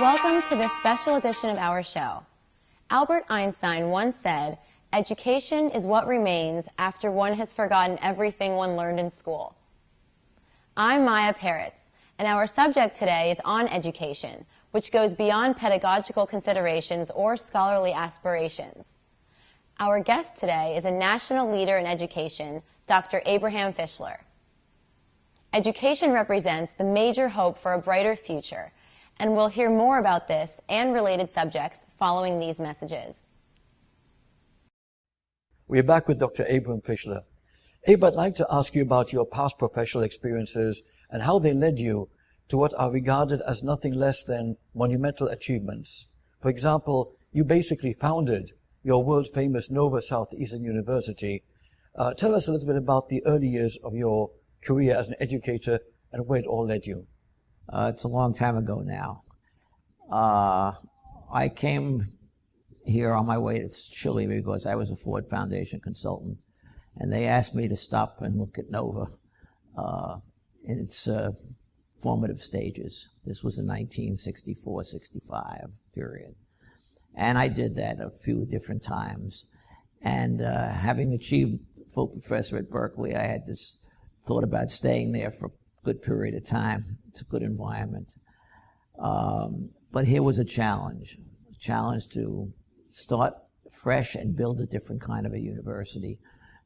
Welcome to this special edition of our show. Albert Einstein once said, "Education is what remains after one has forgotten everything one learned in school." I'm Abe Fischler, and our subject today is on education, which goes beyond pedagogical considerations or scholarly aspirations. Our guest today is a national leader in education, Dr. Abe Fischler. Education represents the major hope for a brighter future, and we'll hear more about this and related subjects following these messages. We're back with Dr. Abe Fischler. Abe, I'd like to ask you about your past professional experiences and how they led you to what are regarded as nothing less than monumental achievements. For example, you basically founded your world-famous Nova Southeastern University. Tell us a little bit about the early years of your career as an educator and where it all led you. It's a long time ago now. I came here on my way to Chile because I was a Ford Foundation consultant, and they asked me to stop and look at Nova in its formative stages. This was the 1964-65 period. And I did that a few different times. And having achieved full professor at Berkeley, I had this thought about staying there for a good period of time. It's a good environment. But here was a challenge to start fresh and build a different kind of a university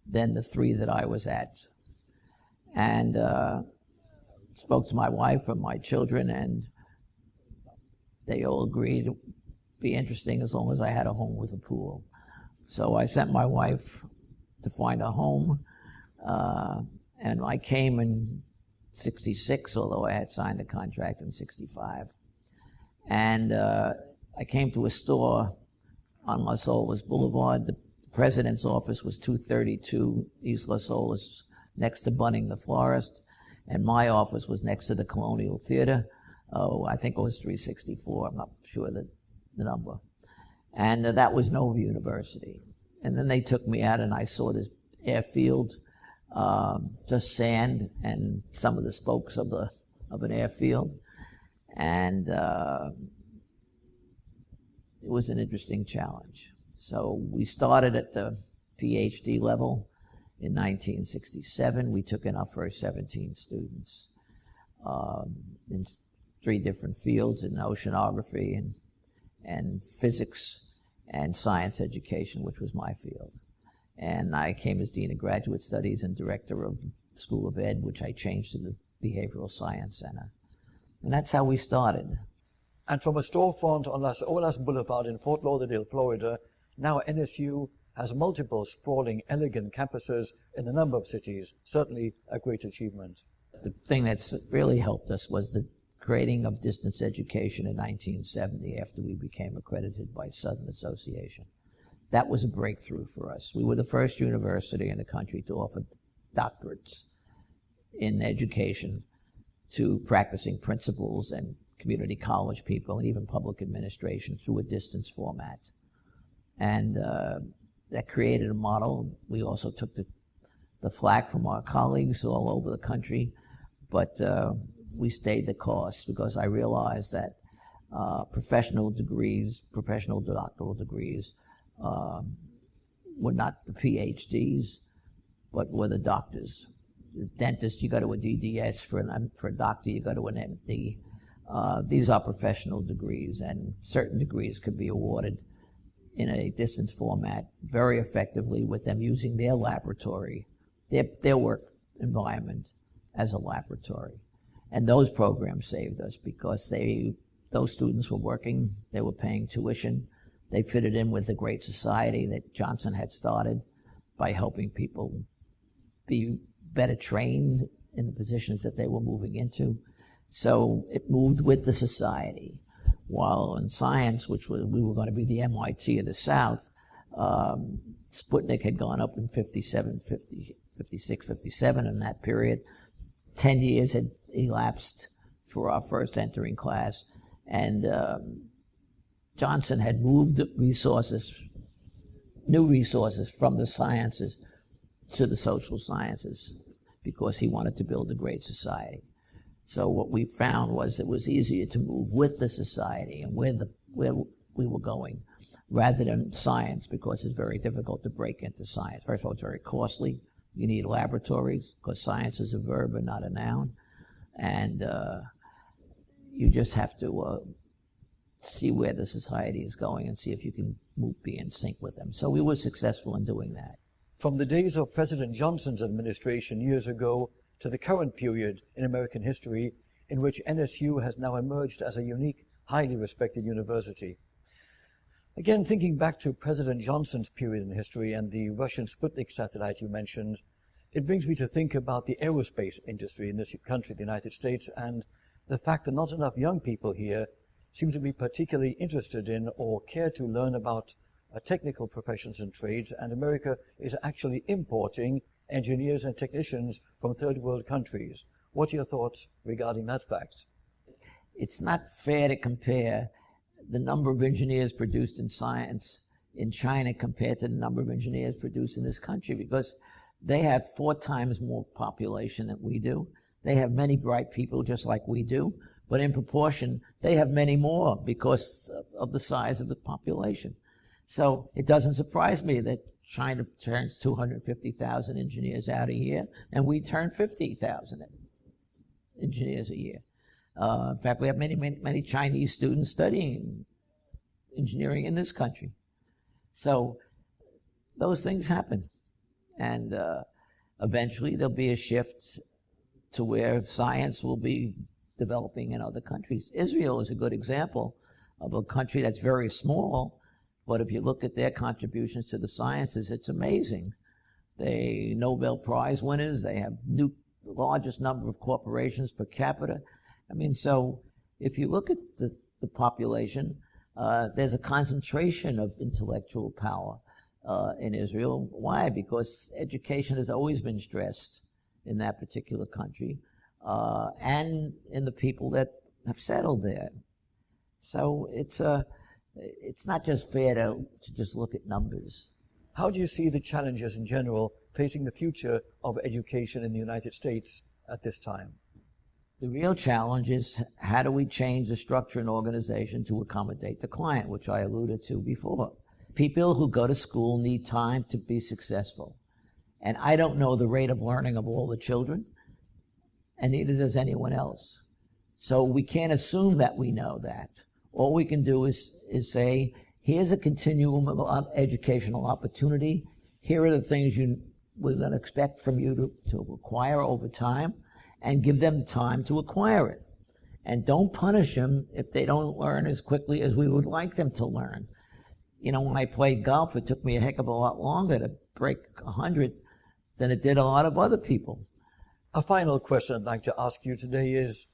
than the three that I was at. And spoke to my wife and my children, and they all agreed it would be interesting as long as I had a home with a pool. So I sent my wife to find a home, and I came in 66, although I had signed a contract in 65. And I came to a store on Las Olas Boulevard. The president's office was 232 East Las Olas, next to Bunning the Florist, and my office was next to the Colonial Theater. I think it was 364, I'm not sure the number. And that was Nova University. And then they took me out and I saw this airfield, just sand and some of the spokes of an airfield. And it was an interesting challenge. So we started at the PhD level in 1967. We took in our first 17 students in 3 different fields, in oceanography and physics and science education, which was my field. And I came as Dean of Graduate Studies and Director of the School of Ed, which I changed to the Behavioral Science Center. And that's how we started. And from a storefront on Las Olas Boulevard in Fort Lauderdale, Florida, now NSU has multiple sprawling, elegant campuses in a number of cities. Certainly a great achievement. The thing that's really helped us was the creating of distance education in 1970 after we became accredited by Southern Association. That was a breakthrough for us. We were the first university in the country to offer doctorates in education to practicing principals and community college people and even public administration through a distance format. And that created a model. We also took the flack from our colleagues all over the country, but we stayed the course because I realized that professional doctoral degrees were not the PhDs, but were the doctors. The dentist, you go to a DDS. For a doctor, you go to an MD. These are professional degrees, and certain degrees could be awarded in a distance format very effectively with them using their laboratory, their work environment as a laboratory. And those programs saved us because those students were working, they were paying tuition, they fitted in with the Great Society that Johnson had started by helping people be better trained in the positions that they were moving into. So it moved with the society. While in science, which we were going to be the MIT of the South, Sputnik had gone up in 56, 57 in that period. 10 years had elapsed for our first entering class, and Johnson had moved new resources from the sciences to the social sciences because he wanted to build a great society. So what we found was it was easier to move with the society and where we were going, rather than science, because it's very difficult to break into science. First of all, it's very costly. You need laboratories, because science is a verb and not a noun. And you just have to see where the society is going and see if you can be in sync with them. So we were successful in doing that. From the days of President Johnson's administration years ago to the current period in American history, in which NSU has now emerged as a unique, highly respected university. Again, thinking back to President Johnson's period in history and the Russian Sputnik satellite you mentioned, it brings me to think about the aerospace industry in this country, the United States, and the fact that not enough young people here seem to be particularly interested in or care to learn about technical professions and trades, and America is actually importing engineers and technicians from third world countries. What are your thoughts regarding that fact? It's not fair to compare the number of engineers produced in science in China compared to the number of engineers produced in this country, because they have 4 times more population than we do. They have many bright people just like we do, but in proportion, they have many more because of the size of the population. So it doesn't surprise me that China turns 250,000 engineers out a year, and we turn 50,000 engineers a year. In fact, we have many Chinese students studying engineering in this country. So those things happen. And eventually there'll be a shift to where science will be developing in other countries. Israel is a good example of a country that's very small, but if you look at their contributions to the sciences, it's amazing. They Nobel Prize winners, they have the largest number of corporations per capita. I mean, so if you look at the population, there's a concentration of intellectual power in Israel. Why? Because education has always been stressed in that particular country and in the people that have settled there. So it's not just fair to just look at numbers. How do you see the challenges in general facing the future of education in the United States at this time? The real challenge is, how do we change the structure and organization to accommodate the client, which I alluded to before. People who go to school need time to be successful. And I don't know the rate of learning of all the children, and neither does anyone else. So we can't assume that we know that. All we can do is say, here's a continuum of educational opportunity. Here are the things we're going to expect from you to acquire over time, and give them the time to acquire it. And don't punish them if they don't learn as quickly as we would like them to learn. You know, when I played golf, it took me a heck of a lot longer to break 100 than it did a lot of other people. A final question I'd like to ask you today is,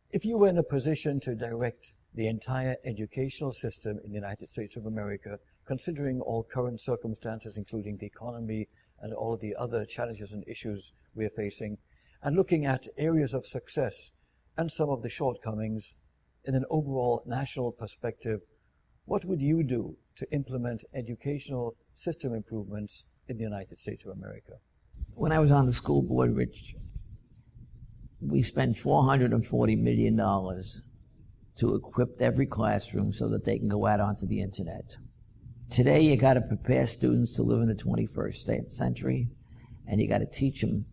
if you were in a position to direct the entire educational system in the United States of America, considering all current circumstances, including the economy and all of the other challenges and issues we're facing, and looking at areas of success and some of the shortcomings in an overall national perspective, what would you do to implement educational system improvements in the United States of America? When I was on the school board, Rich, we spent $440 million to equip every classroom so that they can go out onto the internet. Today, you got to prepare students to live in the 21st century, and you got to teach them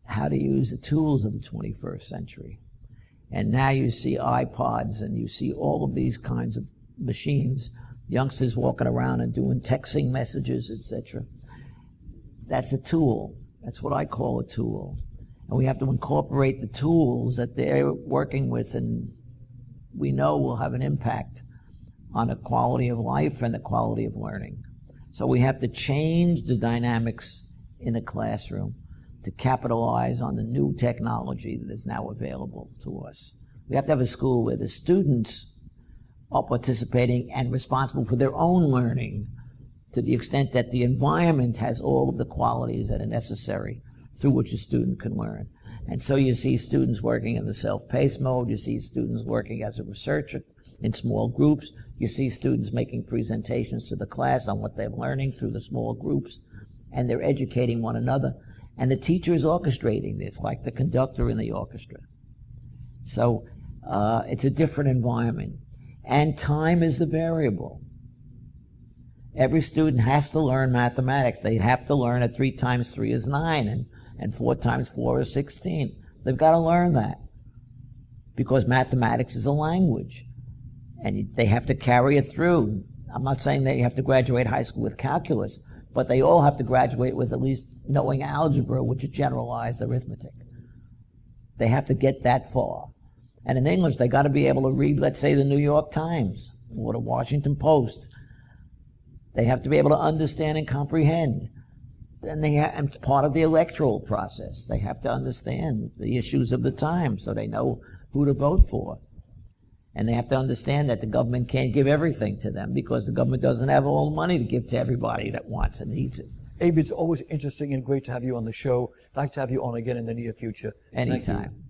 how to use the tools of the 21st century. And now you see iPods and you see all of these kinds of machines, youngsters walking around and doing texting messages, etc. That's a tool. That's what I call a tool. And we have to incorporate the tools that they're working with, and we know will have an impact on the quality of life and the quality of learning. So we have to change the dynamics in the classroom to capitalize on the new technology that is now available to us. We have to have a school where the students are participating and responsible for their own learning, to the extent that the environment has all of the qualities that are necessary through which a student can learn. And so you see students working in the self-paced mode, you see students working as a researcher in small groups, you see students making presentations to the class on what they're learning through the small groups, and they're educating one another. And the teacher is orchestrating this, like the conductor in the orchestra. So it's a different environment. And time is the variable. Every student has to learn mathematics. They have to learn that 3 times 3 is 9 and 4 times 4 is 16. They've got to learn that because mathematics is a language. And they have to carry it through. I'm not saying that you have to graduate high school with calculus, but they all have to graduate with at least knowing algebra, which is generalized arithmetic. They have to get that far. And in English, they got to be able to read, let's say, the New York Times or the Washington Post. They have to be able to understand and comprehend. And and part of the electoral process, they have to understand the issues of the time so they know who to vote for. And they have to understand that the government can't give everything to them because the government doesn't have all the money to give to everybody that wants and needs it. Abe, it's always interesting and great to have you on the show. I'd like to have you on again in the near future. Anytime.